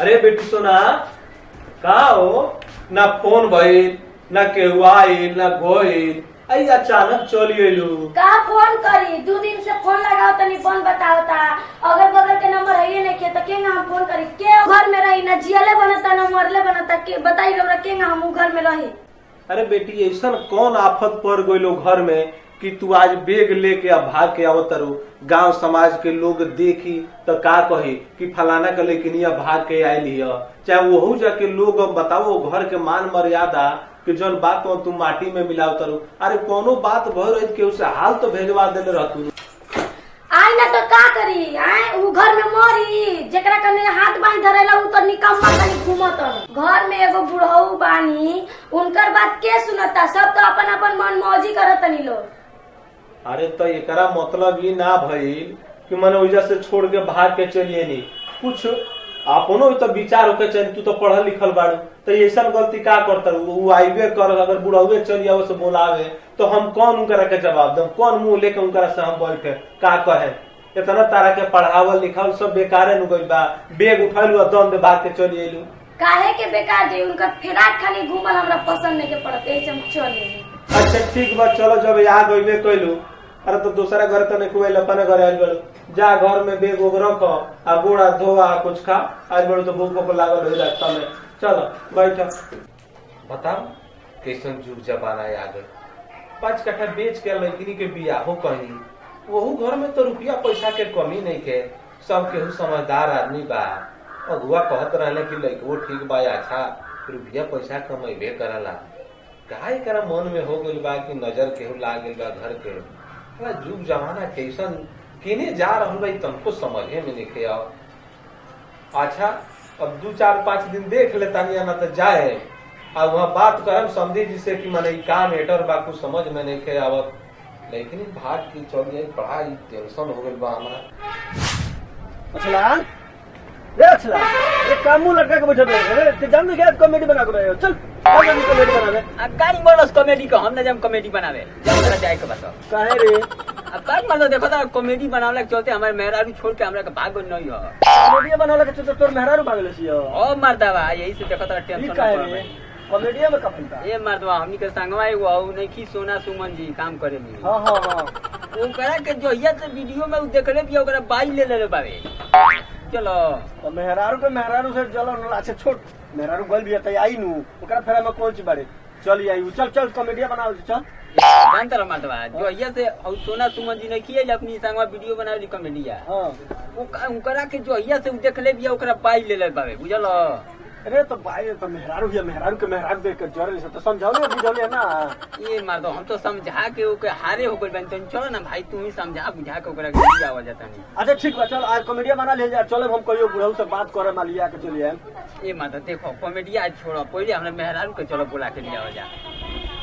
अरे बेटी सोना का हो ना फोन भइल ना केहू आइल ना गोइल आई अचानक चली अइलू। का फोन करी 2 दिन से फोन लगाओ तनी फोन बताओता अगर बगल के नंबर है नहीं के तो केंगा हम फोन करी के घर में रही ना जियले बनता ना मरले बनता के बताई रौरा केंगा हम घर में रही। अरे बेटी ऐसा कौन आफत पड़ गइलो घर में कि तू आज बेग लेके अब भाग के आवत रू। गांव समाज के लोग देखी तो का कही कि फलाना के लेकिन भाग के आयली है। चाहे वहू जाके लोग बताओ घर के मान मर्यादा कि जौन बात तू माटी में मिलाव तरू। अरे कोनो बात भर रही के उसे हाल तो भेजवा देले रहतू। आई ना तो का करी आए वो घर में मरी जेकरा कने हाथ बांध धरेला उ तो निकम्मा कनी घूमत घर में एगो बुढ़ऊ बानी उनकर बात के सुनता सब तो अपन अपन मन मौजी करत नी लोग। अरे तो एकरा मतलब ये ना भइल कि मैंने वजह से छोड़ के भाग के चलिए नहीं कुछ अपनो तो विचार होके चाहिए। तू तो पढ़ल लिखल बाड़ू तो ऐसा गलती का करता वो आईबे कर अगर बुढ़ावे चलिए से बोलावे तो हम कौन उनकरा के जवाब दम कौन मुंह लेके उनकरा से हम बैठे का कहे। इतना तारा के पढ़ावल लिखावल सब बेकारे नु गइल बा। बेग उठैलू और दम में भाग के चली अइलू। काहे के बेकार जी उनका फेराक खाली घूमल हमरा पसंद नहीं के पड़त ऐसे हम चले। अच्छा ठीक बा चलो जब यहाँ गइबे कइलू अरे तो दूसरा घर तो नहीं अपने घर आयल बड़ू जा घर में बेग उग रख आ गोड़ा धोआ कुछ खा आज बड़ू तो भूख भूख लागल हो रास्ता में। चलो बैठो बताओ कैसन जुग जमाना आ गए। 5 कट्ठा बेच के लड़की के बियाहो कहीं वहू घर में तो रुपया पैसा के कमी नहीं के सब केहू समझदार आदमी बा। अगुआ कहत रहले कि लड़को ठीक बा अच्छा रुपया पैसा कमेबे करला काहे करा मन में हो गइल बा कि नजर केहू लाग गइल बा घर के। जुग जमाना कैसन केने जा रहल बा तुमको समझे में नहीं आओ। अच्छा अब 2-4-5 दिन देख लेता ना तो जाए और वहाँ बात करम समझी जिससे कि मैंने काम एटर बा कुछ समझ में नहीं आवत लेकिन भाग की चल जाए बड़ा टेंशन हो गइल बा हमारा। अच्छा ये कामू लड़का के बैठे रहे ते जान दे क्या कॉमेडी बना के रहे हो। चल कॉमेडी बनावे गाड़ी मोड़स कॉमेडी को हम ना जब कॉमेडी बनावे जब जरा जाए के बताओ काहे रे अब बात मतलब देखो तो कॉमेडी बनावला के चलते हमारे मेहरारू छोड़ के हमरा के भाग नहीं हो कॉमेडी बनावला के चलते तोर मेहरारू भागले छियो ओ मर्दावा यही से देखो तो टेंशन काहे रे कॉमेडिया में कपलता ए मर्दवा हमनी के संगवा एगो औ नहीं की सोना सुमन जी काम करे नी। हां हां हां वो करा के जो ये तो वीडियो में देखले भी ओकरा बाई ले ले बावे। चलो तो मेहरारू से चलो अच्छा छोड़ मेहरारू गल भी त आई नु ओकरा फेरा में कोच बारे चल आई चल चल कॉमेडिया बनाओ चल जानता रह मर्दवा जो ये से औ सोना सुमन जी नहीं किए अपनी संगवा वीडियो बनावे कॉमेडिया। हां वो करा के जो ये से देखले भी ओकरा बाई ले ले बावे बुझलो। अरे तो भाई तो मेहरारू के मेहरारू देख के जरे से तो समझाओ ना बुझाओ ना ये मार दो हम तो समझा के ओके हारे हो गइल बन तो चलो ना भाई तू ही समझा बुझा के ओकरा के आवा जाता नहीं। अच्छा ठीक बा चल आज कॉमेडिया बना ले जा चलो हम कहियो बुढ़ऊ से बात करे मालिया के चलिए। ये माता देखो कॉमेडिया आज छोड़ो पहले हमने मेहरारू के चलो बुला के लिया जा।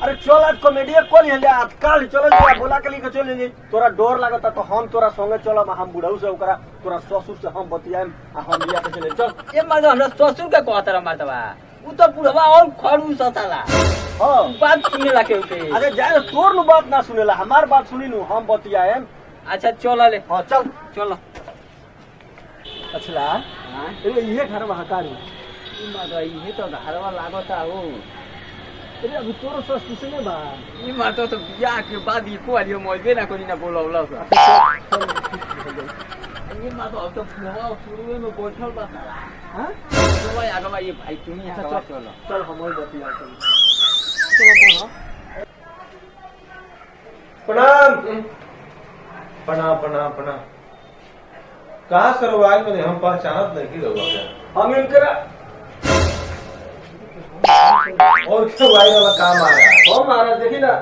अरे चल आज कॉमेडिया कौन ले आज काल चलो जा बोला के लिए चल ले तोरा डर लागता तो हम तोरा संगे चलब हम बुढ़ऊ से ओकरा तोरा ससुर से हम बतियाएम आ हम लिया के चले चल। ये मार हमरा ससुर के कहतरा मारतवा उ तो बुढ़वा और खड़ू सताला हां बात सुनेला के उते। अरे जाए तोर नु बात ना सुनेला हमार बात सुनी नु हम बतियाएम। अच्छा चलो ले हां चल चलो। अच्छा हां ये घर में हकारी ई मार ये तो घरवा लागता हो। अरे अभी तोर ससुर से नहीं बा ई मार तो बियाह के बाद ई को आलियो मोइबे ना कोनी ना बोलौला सा ये मार तो पुरवा शुरू में बैठल बा साला। हां तो भाई आगे भाई भाई तुम ही आगे चलो चल हम बतिया चलो प्रणाम प्रणाम प्रणाम प्रणाम। कहाँ सरवाल में हम पहचानत नहीं लोग हम इनकरा और क्यों भाई वाला काम आ रहा है। हम महाराज देखी ना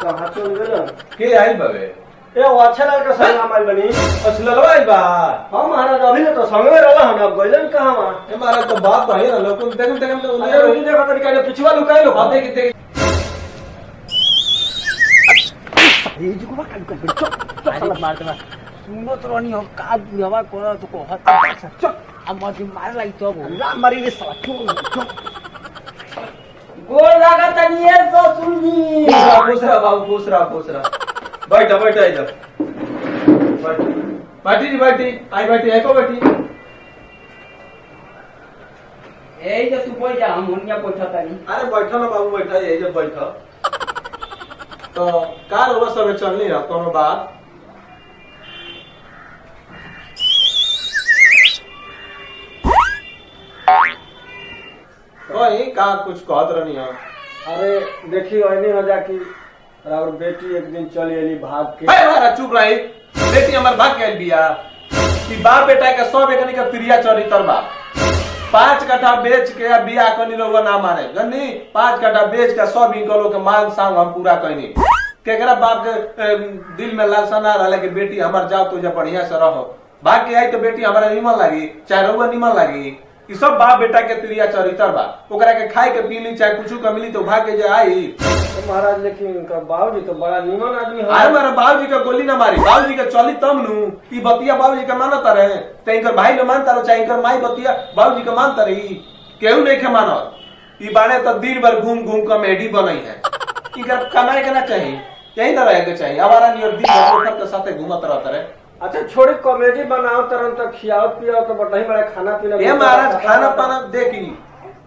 कहाँ चल गए के आई बाबे ए वो अच्छा लगा का संग हमारी बनी असलवा आई बा। हम महाराज अभी तो संग में रहला हम अब गइलन कहां वहां ए महाराज तो बात भाई ना लोग देख देख तो अरे रुक देखो तरीका ने पिछवा लुकाई लो देख देख ये जो को काल कर चल अरे मारतवा सुनो तो नहीं हो का बुढ़वा को तो को हत चल अब मत मार लगी तो ना मारी रे साला चल गोल लागत नहीं है ससुर जी। खुश रहा बाबू खुश रहा बैठा बैठा इधर बैठी जी बैठी आई बैठी है को बैठी ए जो तू बोल जा हम मुनिया बैठा तानी। अरे बैठो ना बाबू बैठा यही जब बैठो तो कार वो सब चलनी है कोनो बात वही का कुछ कहत रहनी है। अरे देखी ऐनी हो जा कि और बेटी एक दिन चली अली भाग के। मारा चुप रही बेटी हमार भाग के बिया कि बाप बेटा के सब एकनी का तिरिया चोरी तरबा 5 कट्ठा बेच के बिया कनी लोग ना मारे जनी 5 कट्ठा बेच के सब इनको के मांग सांग हम पूरा कइनी केकरा बाप के दिल में लालसा ना रहले कि बेटी हमार जाओ तो जब बढ़िया से रहो भाग के आई तो बेटी हमारा निमन लागी चाहे रहुआ निमन लागी ई सब बाप बेटा के तिरिया चरित्र बा ओकरा के खाए के पीली चाहे कुछ का मिली तो भाग के जे आई। तो महाराज लेकिन उनका बाबूजी तो बड़ा निमन आदमी है। अरे मारा बाबूजी का गोली ना मारी बाबूजी के चली तब नु ई बतिया बाबूजी के मानता रहे ते इनकर भाई न मानता रहे चाहे इनकर माई बतिया बाबूजी के मानता रही केहू नहीं के मानत ई बाड़े तो दिन भर घूम घूम कॉमेडी बनई है इनकर कमाए के ना चाहिए यही ना रहे के चाहिए आवारा नहीं और दिन भर ओकर के साथे घूमत रहता रहे। अच्छा छोड़ी कॉमेडी बनाओ तरन तक खियाओ पियाओ तो बढ़िया बड़ा खाना पीना ए महाराज खाना पाना देखी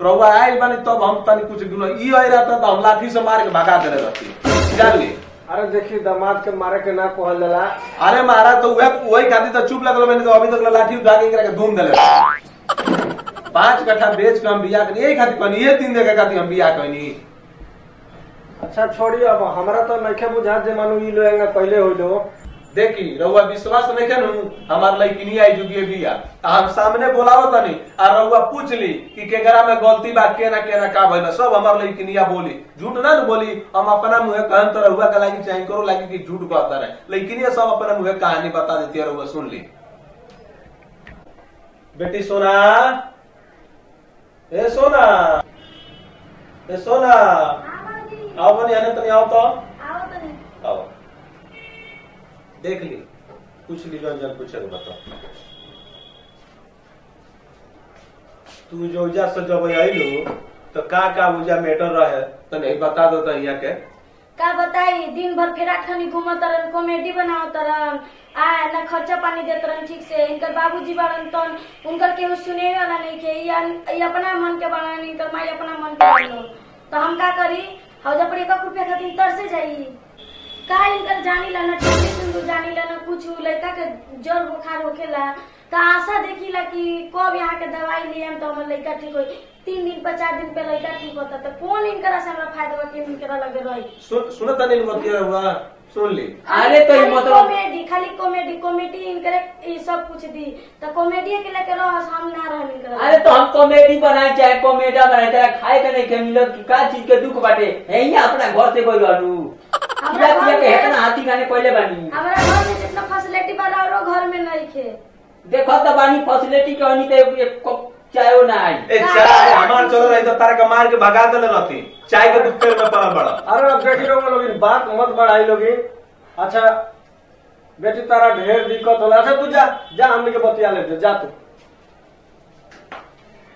रउआ आइल बानी तब हम तनी कुछ गुना ई आइ रहता तो हम लाठी से मार के भगा देले रहती जान ली। अरे देखी दामाद के मारे के ना कहल जाला। अरे महाराज तो वही खाती तो चुप लगल मैंने तो अभी तक लाठी उठा के इनकरा के धूम देले 5 कट्ठा बेच के हम बिया कनी यही खाती कनी ये 3 देखे खाती हम बिया कनी। अच्छा छोड़ी अब हमरा तो नइखे बुझा जे मानू ई लोएंगा पहले होइलो देखी रउआ विश्वास नहीं कनु हमार लड़किनी आई जुगिए बिया हम सामने बोलावत नहीं और रउआ पूछ ली कि केकरा में गलती बा केना केना का भइल सब हमार लड़किनिया बोली झूठ ना बोली हम अपना मुंह कहन तो रउआ के लागी चाहे करो लागी कि झूठ कहता रहे लड़किनिया सब अपना मुंह कहानी बता देती है रउआ सुन ली। बेटी सोना ए सोना ए सोना आओ बनी आने तनी आओ तो आओ देख ली कुछ ली रंजन पूछे तो बताओ तू जो उजा से जब आइलो तो का उजा मैटर रहे तो नहीं बता दो तो यहाँ के का बताई दिन भर फेरा खानी घूमत रहन कॉमेडी बनावत रहन आ ना खर्चा पानी देत रहन ठीक से इनकर बाबूजी बारन तन उनकर केहू सुने वाला नहीं के ये अपना मन के बना नहीं इनकर माई अपना मन के बनो तो हम का करी हौजा पर 1 रुपया खातिर तरसे जाई का इनकर जानी ला ना टीवी सुनू जानी ला ना कुछ लड़का के जर बुखार होखेला तो आशा देखीला कि कब यहाँ के दवाई लिए तो हमर लड़का ठीक होई 3 दिन पर 4 दिन पे लड़का ठीक होता तो कौन इनकरा से हमरा फायदा बा कि इनकरा लगे रही सुनत नहीं बतिया हुआ सुन ली। अरे तो मतलब खाली कॉमेडी इनकरे ये सब कुछ दी तो कॉमेडी के लेके रह हम ना रहन इनकरा। अरे तो हम कॉमेडी बनाए चाहे कॉमेडिया बनाए चाहे खाए के नहीं के मिलो का चीज के दुख बाटे यही अपना घर से कोई रहलू किया किया के हेतना हाथी खाने पहले बानी हमरा घर में जितना फैसिलिटी वाला और घर में नहीं खे देखो तो बानी फैसिलिटी के होनी तो एक कप चाय ना आई ए चाय हमार चलो रही तो तारा के मार के भगा देले रहती चाय के दुख पेड़ में पड़ा बड़ा। अरे अब देखी लोग बात मत बढ़ाई लोगी। अच्छा बेटी तारा ढेर दिक्कत होला अच्छा तू जा हमने के बतिया ले जा तू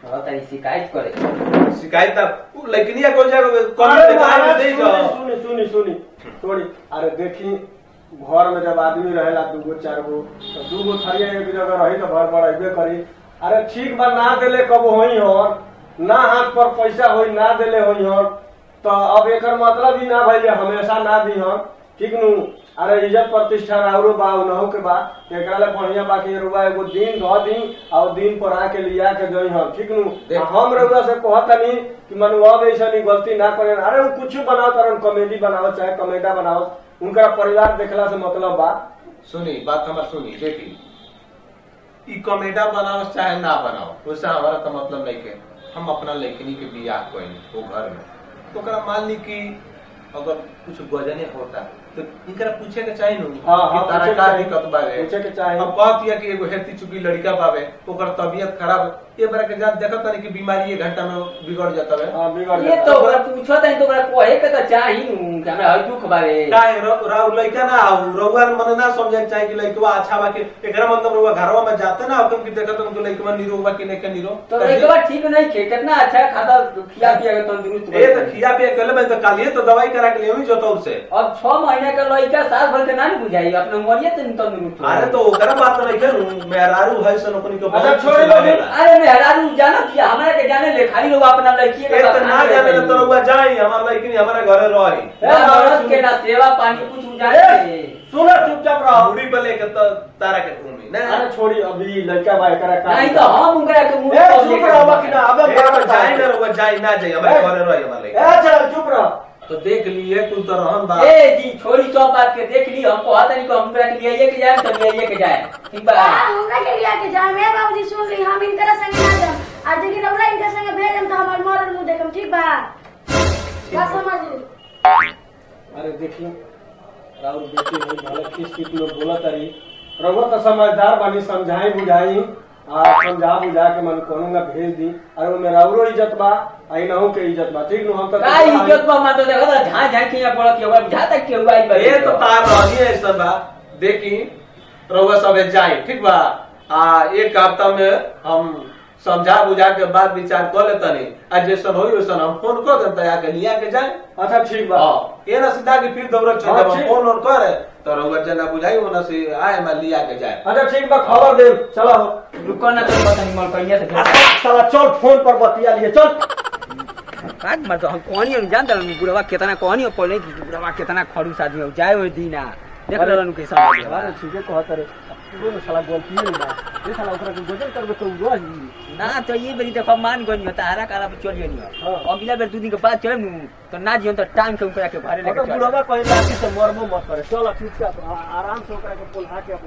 तारी शिकायत करे शिकायत तब लेकिन कोई जगह कमी सुनी थोड़ी। अरे देखी घर में जब आदमी रहेला 2 4 गो तो 2 गो थरिया एक जगह रही तो घर बढ़े करी। अरे ठीक बा ना देले कब होई हो ना हाथ पर पैसा होई ना देले होई हो तो अब एक मतलब ही ना भाई हमेशा ना दी हो ठीक नु। अरे इज्जत प्रतिष्ठान आउरो बा उनहु के बा एकरा ले बढ़िया बाकी रुआ एगो दिन ध दी और दिन पर आके लिया के जई हम ठीक नु। हम रुआ से कहतनी कि मनुआ ऐसा नहीं गलती ना करे। अरे वो कुछ बनाओ तरन कॉमेडी बनाओ चाहे कॉमेडिया बनाओ उनका परिवार देखला से मतलब बा। सुनी बात हमार सुनी देखी ई कॉमेडिया बनाओ चाहे ना बनाओ वैसा हमारा तो मतलब नहीं के हम अपना लेखनी के बियाह कोई वो घर में तो करा मान ली कि अगर कुछ गजने होता तो इनकरा पूछे के चाहिए नु कि तारा का दिक्कत बारे पूछे के चाहिए। अब बात यह कि एगो हेती चुकी लड़का बावे ओकर तबीयत खराब ये बरा के जात देखत नहीं कि बीमारी 1 घंटा में बिगड़ जाता है। हां बिगड़ ये तो ओकरा पूछत है तो ओकरा कोहे के तो चाही नु कि हमरा हर दुख बारे काहे राउ लड़का ना आउ रउआ मन ना समझे चाहिए कि लड़कवा अच्छा बा कि एकरा मतलब रउआ घरवा में जाते ना अपन कि देखत उनको लड़कवा निरो बा कि नहीं के निरो तो लड़कवा ठीक नहीं खे कितना अच्छा खाता खिया पिया के तंदुरुस्त ए तो खिया पिया कल में तो कालिए तो दवाई करा के लेवी जो तो से अब 6 महीना यहाँ का लड़का साल भर के ना बुझाई अपने उमरिया तो तंदुरुस्त अरे तो ओकरा बात नहीं करू मेहरारू है सन अपनी को अच्छा छोड़ लो। अरे मेहरारू जाना किया हमरा के जाने ले खाली लोग अपना लड़की ए तो ना जाने तो रउआ जाई हमार लड़की हमारे घरे रही औरत के ना सेवा पानी कुछ उजाड़े सुनो चुपचाप रहो। मुड़ी पे लेके तो तारा के घूमी ना अरे छोड़ी अभी लड़का भाई करा काम नहीं तो हम उनका के मुंह ए चुप रहो बकिना अब जाई ना रउआ जाई ना जाई हमारे घरे रही हमार लड़की ए चल चुप रहो। तो देख लिए तू तो रहन बा ए जी छोड़ी सब बात के देख ली हमको आता नहीं को हमरा के लिए के जाए तो लिए के जाए ठीक बा हमरा के लिए के जाए मेरे बाबूजी सुन ली हम इनकरा संगे ना जाम आज लेकिन हमरा इनके संगे भेजम तो हमर मरल मुंह देखम ठीक बा का समझ ली। अरे देखिए राहुल बेटी है भले किस लोग बोला तारी रघु तो समझदार बानी समझाई बुझाई आ समझा बुझा के मन कोनूंगा भेज दी। अरे में राउरो इज्जत बा आई ना के इज्जत बा ठीक नु हम तो का इज्जत बा मा तो देखो झा झा के यहाँ बोलत होगा झा तक के हुआ ये तो तार रही है सब बा देखी रउआ सब जाई ठीक बा एक हफ्ता में हम समझा बुझा के बाद विचार कर लेतनी आज जैसन होई वैसन हम फोन कर देता या के लिया के जाए। अच्छा ठीक बा ये ना सीधा की फिर दौड़त चल जब फोन ऑन करे तो रउआ जना बुझाई होना से आए मैं लिया के जाए। अच्छा ठीक बा खबर दे चलो रुको ना तो पता नहीं मल कहिया से साला चल फोन पर बतिया लिए चल काट मार तो हम कहानी हम जानता बुढ़वा कितना कहानी पहले बुढ़वा कितना खड़ूस आदमी हो जाए वो दीना देख रहनु के समझ अरे ठीक है कहत रे पूरो में साला गलती नहीं बा ये साला ओकरा के गोजल करबे तो रही ना तो ये बेरी देखो मान गनी होता हरा काला पे चलियो नहीं अगला बेर 2 दिन के बाद चलम तो ना जियन तो टाइम के ओकरा के घरे लेके चल बुढ़वा कहे राती से मरबो मत करे चल चुपचाप आराम से ओकरा के बोला के